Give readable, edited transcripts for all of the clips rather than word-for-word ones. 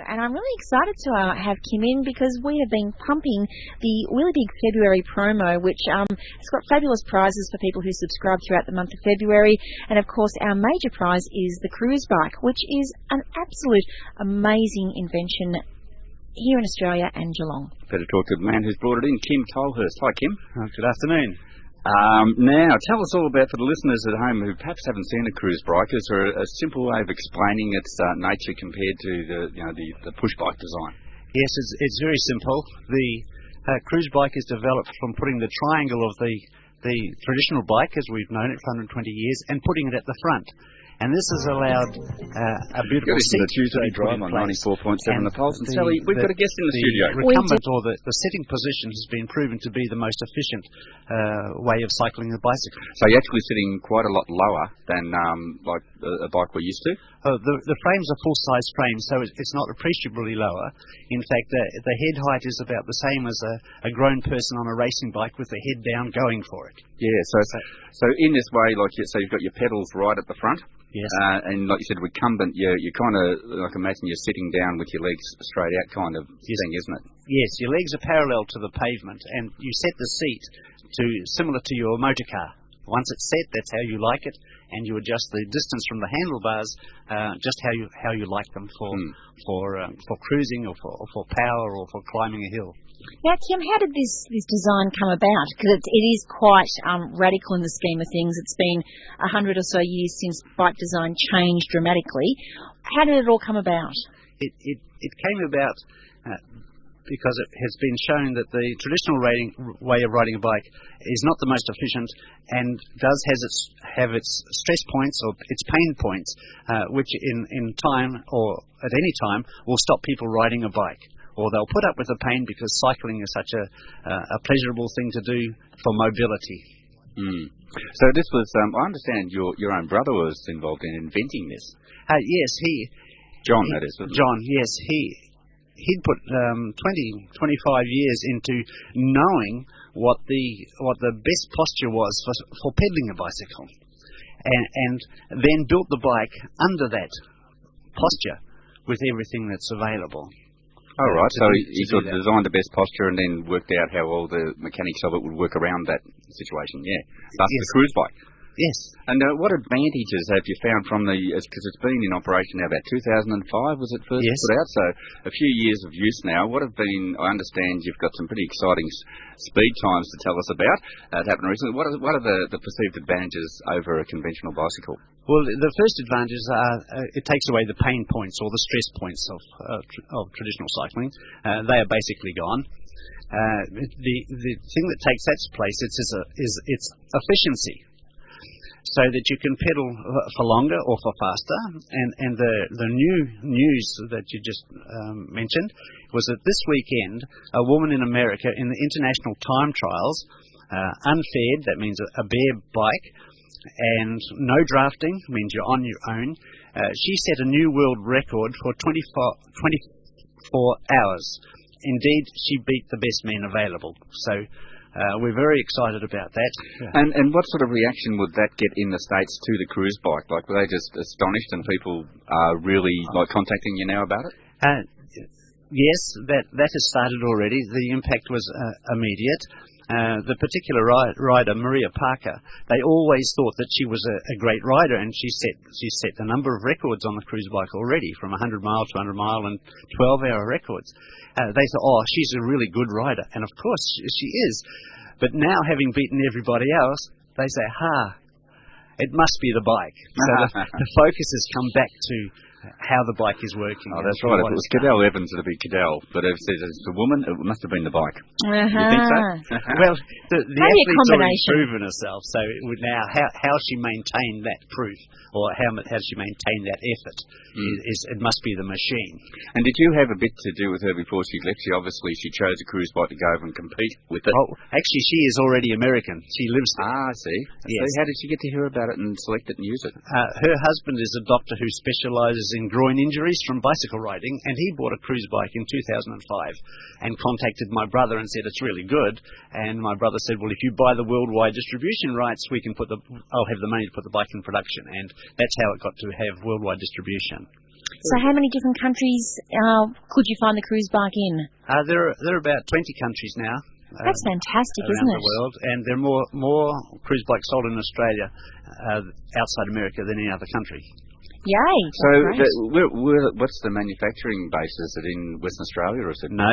and I'm really excited to have Kim in because we have been pumping the really big February promo, which has got fabulous prizes for people who subscribe throughout the month of February. And of course, our major prize is the Cruzbike, which is an absolute amazing invention here in Australia and Geelong. Better talk to the man who's brought it in, Kim Tolhurst. Hi, Kim. Good afternoon. Now, tell us all about, for the listeners at home who perhaps haven't seen a Cruzbike, is there a simple way of explaining its nature compared to the push bike design? Yes, it's very simple. The Cruzbike is developed from putting the triangle of the traditional bike, as we've known it for 120 years, and putting it at the front. And this has allowed a beautiful seat to Tuesday Drive on 94.7 The Pulse. And Sally, we've got a guest in the studio. The recumbent, or the sitting position, has been proven to be the most efficient way of cycling a bicycle. So you're actually sitting quite a lot lower than like a bike we're used to? The frames are full-size frames, so it's not appreciably lower. In fact, the head height is about the same as a grown person on a racing bike with the head down going for it. Yeah, so in this way, so you've got your pedals right at the front. Yes. And like you said, recumbent, you kind of, like, imagine you're sitting down with your legs straight out kind of thing, isn't it? Yes, your legs are parallel to the pavement, and you set the seat similar to your motor car. Once it's set, that's how you like it, and you adjust the distance from the handlebars just how you like them for cruising or for power or for climbing a hill. Now, Kim, how did this design come about? Because it is quite radical in the scheme of things. It's been 100 or so years since bike design changed dramatically. How did it all come about? It came about because it has been shown that the traditional way of riding a bike is not the most efficient and does have its stress points or its pain points, which in time or at any time will stop people riding a bike. Or they'll put up with the pain because cycling is such a pleasurable thing to do for mobility. So this was, I understand your own brother was involved in inventing this. Yes, John, that is. John, yes, he'd put 25 years into knowing what the best posture was for pedaling a bicycle, and then built the bike under that posture with everything that's available. Oh, right. So he sort of designed the best posture and then worked out how all the mechanics of it would work around that situation, yeah. That's the Cruzbike. Yes. And what advantages have you found from because it's been in operation now about 2005, was it first put out? So a few years of use now. What have been, I understand you've got some pretty exciting speed times to tell us about. It happened recently. What are the perceived advantages over a conventional bicycle? Well, the first advantages are it takes away the pain points or the stress points of traditional cycling. They are basically gone. The thing that takes its place is its efficiency, so that you can pedal for longer or for faster. And the new news that you just mentioned was that this weekend a woman in America in the international time trials, unfaired, that means a bare bike, and no drafting, means you're on your own, she set a new world record for 24 hours. Indeed, she beat the best men available. So we're very excited about that. And what sort of reaction would that get in the States to the Cruzbike? Like, were they just astonished and people are really contacting you now about it? Yes, that has started already. The impact was immediate. The particular rider, Maria Parker, they always thought that she was a great rider, and she set a number of records on the Cruzbike already, from 100 mile to 100 mile and 12-hour records. They thought, oh, she's a really good rider, and of course she is. But now, having beaten everybody else, they say, it must be the bike. So the focus has come back to how the bike is working. Oh, that's right. If it was Cadell Evans, it would be Cadell. But if it's a woman, it must have been the bike. You think so? Well, the athlete's already proven herself. So now, how she maintained that proof, or how she maintained that effort, it must be the machine. And did you have a bit to do with her before she left? She chose a Cruzbike to go over and compete with it. Oh, actually, she is already American. She lives there. I see. Yes. So how did she get to hear about it and select it and use it? Her husband is a doctor who specialises in groin injuries from bicycle riding, and he bought a Cruzbike in 2005 and contacted my brother and said it's really good. And my brother said, well, if you buy the worldwide distribution rights, I'll have the money to put the bike in production. And that's how it got to have worldwide distribution. So how many different countries could you find the cruise bike in? There are about 20 countries now. That's fantastic, around isn't it? the world, and there are more cruise bikes sold in Australia outside America than any other country. Yay! So, what's the manufacturing base? Is it in Western Australia, or is it? No.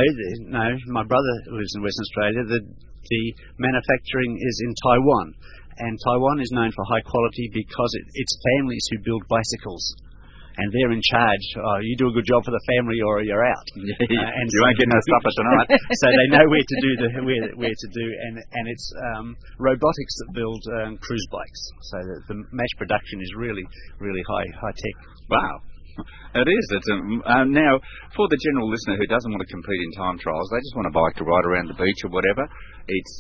My brother lives in Western Australia. The manufacturing is in Taiwan, and Taiwan is known for high quality because it's families who build bicycles. And they're in charge. You do a good job for the family, or you're out. And you won't get no supper tonight. So they know where to do and it's robotics that build cruise bikes. So the mass production is really high tech. Wow. It is. It's now, for the general listener who doesn't want to compete in time trials, they just want a bike to ride around the beach or whatever. It's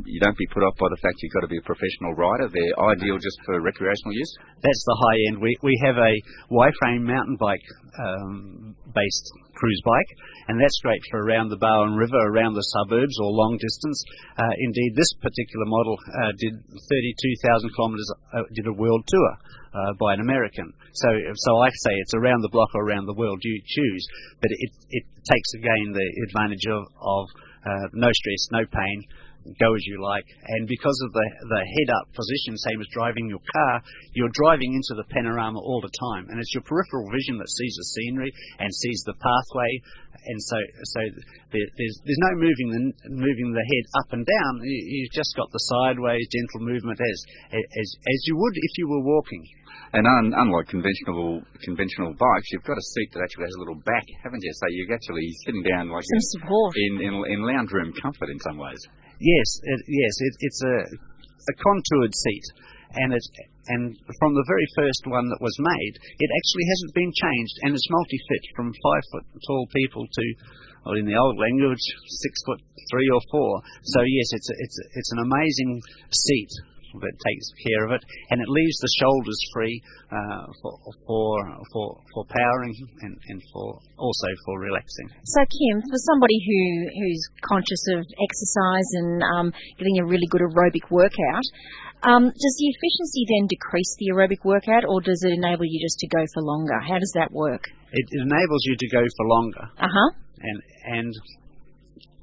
you don't be put off by the fact you've got to be a professional rider. They're ideal just for recreational use. That's the high end. We have a Y-frame mountain bike based cruise bike, and that's great for around the Barwon River, around the suburbs, or long distance. Indeed, this particular model did 32,000 kilometres, did a world tour by an American. So I say it's around the block or around the world, you choose. But it takes again the advantage of no stress, no pain, go as you like. And because of the head-up position, same as driving your car, you're driving into the panorama all the time. And it's your peripheral vision that sees the scenery and sees the pathway. And so there's no moving the head up and down. You've just got the sideways, gentle movement as you would if you were walking. And unlike conventional bikes, you've got a seat that actually has a little back, haven't you? So you're actually sitting down like some support in lounge room comfort in some ways. Yes, it's a contoured seat, and from the very first one that was made, it actually hasn't been changed, and it's multi-fit from 5 foot tall people to, well, in the old language, 6 foot 3 or 4. So yes, it's an amazing seat that takes care of it, and it leaves the shoulders free for powering and also for relaxing. So Kim, for somebody who's conscious of exercise and getting a really good aerobic workout, does the efficiency then decrease the aerobic workout, or does it enable you just to go for longer? How does that work? It enables you to go for longer. And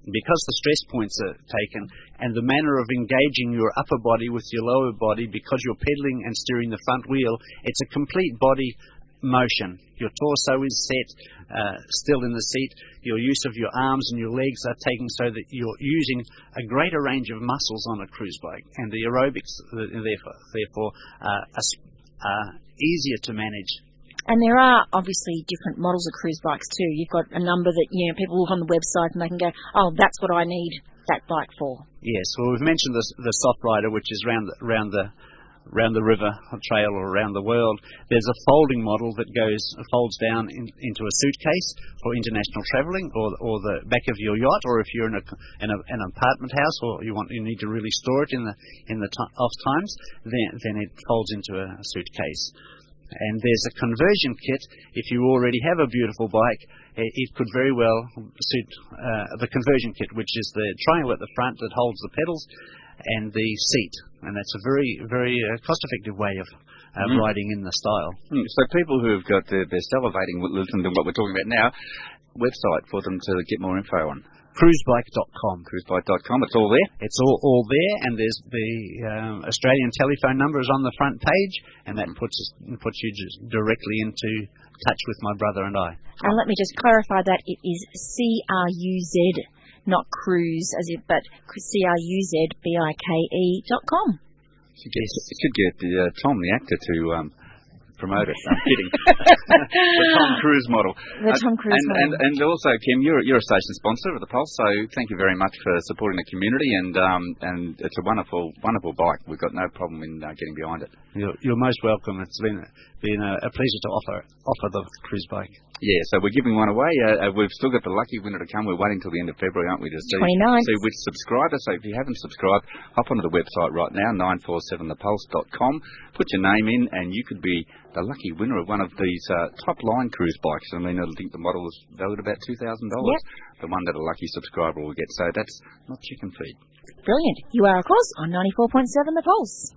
because the stress points are taken, and the manner of engaging your upper body with your lower body, because you're pedaling and steering the front wheel, it's a complete body motion. Your torso is set still in the seat. Your use of your arms and your legs are taken so that you're using a greater range of muscles on a cruise bike, and the aerobics therefore are easier to manage. And there are obviously different models of cruise bikes too. You've got a number that people look on the website and they can go, oh, that's what I need that bike for. Yes, well, we've mentioned the soft rider, which is round the river trail or around the world. There's a folding model that folds down into a suitcase for international travelling, or the back of your yacht, or if you're in an apartment house, or you need to really store it in the off times, then it folds into a suitcase. And there's a conversion kit. If you already have a beautiful bike, it could very well suit the conversion kit, which is the triangle at the front that holds the pedals and the seat. And that's a very cost-effective way of riding in the style. So people who have got they're salivating listening to what we're talking about now, website for them to get more info on. Cruzbike.com. Cruzbike.com, it's all there? It's all there, and there's the Australian telephone number is on the front page, and that puts you just directly into touch with my brother and I. And let me just clarify that it is CRUZ, not cruise, but CRUZBIKE.com. Should get Tom, the actor, to promote it. I'm kidding. The Tom Cruise model. The Tom Cruise model. And also, Kim, you're a station sponsor of the Pulse, so thank you very much for supporting the community, and it's a wonderful bike. We've got no problem in getting behind it. You're most welcome. It's been a pleasure to offer the cruise bike. Yeah, so we're giving one away. We've still got the lucky winner to come. We're waiting till the end of February, aren't we, to see which subscriber. So if you haven't subscribed, hop onto the website right now, 947thepulse.com. Put your name in, and you could be the lucky winner of one of these top-line cruise bikes. I mean, I think the model is valued about $2,000. Yep. The one that a lucky subscriber will get. So that's not chicken feed. Brilliant. You are, of course, on 94.7 The Pulse.